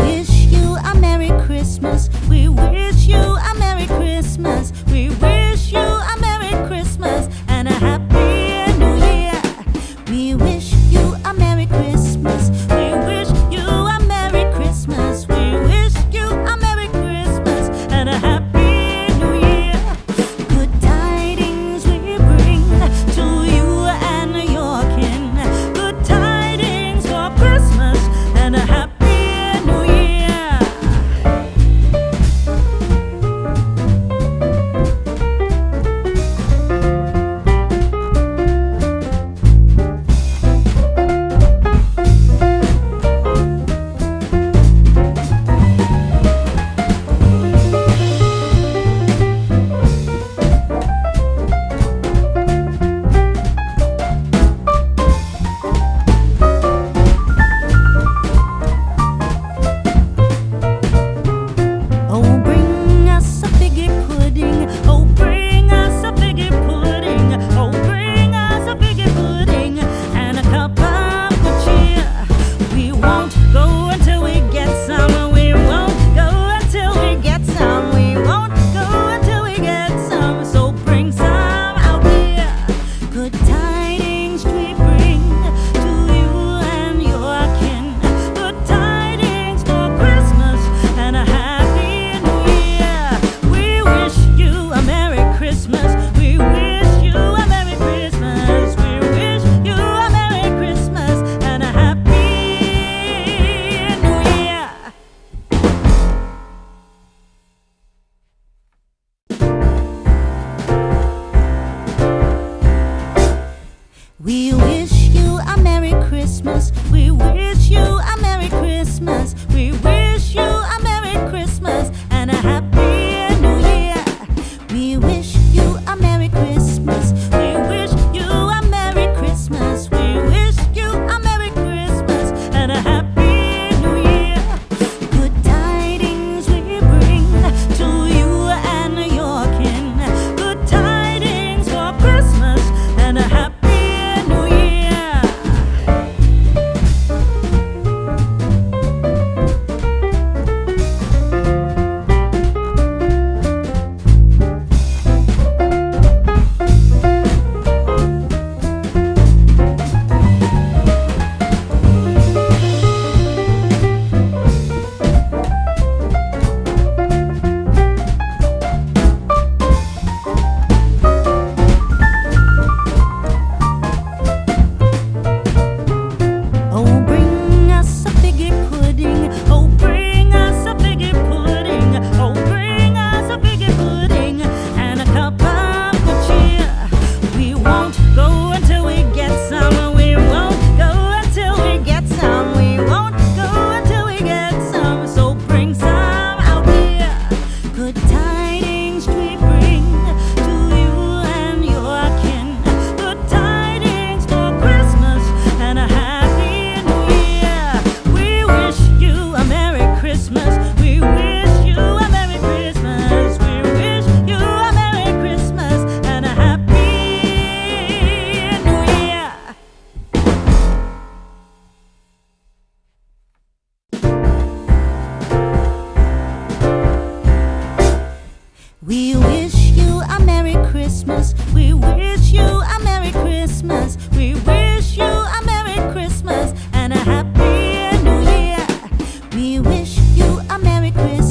wish you a Merry Christmas. We wish you a Merry Christmas. We wish you a Merry Christmas and a Happy New Year. We wish you a Merry Christmas. We wish you a Merry Christmas. We wish you a Merry Christmas and a Happy New Year. Good tidings we bring to you and your kin. Good tidings for Christmas and a Happy New Year. Oh, bring us a figgy pudding. Oh, bring us a figgy pudding. Oh, bring us a figgy pudding and a cup of good cheer. We won't go until we get some. We won't go until we get some. We won't go until we get some. So bring some out here. Good tidings we bring to you and your kin. Good tidings for Christmas and a Happy New Year. We wish you a Merry Christmas. We wish you a Merry Christmas. We wish you a Merry Christmas and a Happy New Year. We wish you a Merry Christmas. We wish you a Merry Christmas. We wish you a Merry Christmas and a Happy New Year. We wish you a Merry Christmas. We wish you a Merry Christmas. We wish you a Merry Christmas and a Happy New Year. Good tidings we bring to you and your kin. Good tidings for Christmas and a Happy New Year. Oh, bring us a figgy pudding. Oh, bring us a figgy pudding. Oh, bring us a figgy pudding and a cup of good cheer. We won't go until we get some. We won't go until we get some. We won't go until we get some. So bring some out here. Good tidings we bring to you and your kin. Good tidings for Christmas and a Happy New Year. We wish you a Merry Christmas. We wish you a Merry Christmas. We wish you a Merry Christmas and a Happy New Year. We wish you a Merry Christmas. We wish you a Merry Christmas. We wish you a Merry Christmas and a Happy New Year. We wish you a Merry Christmas.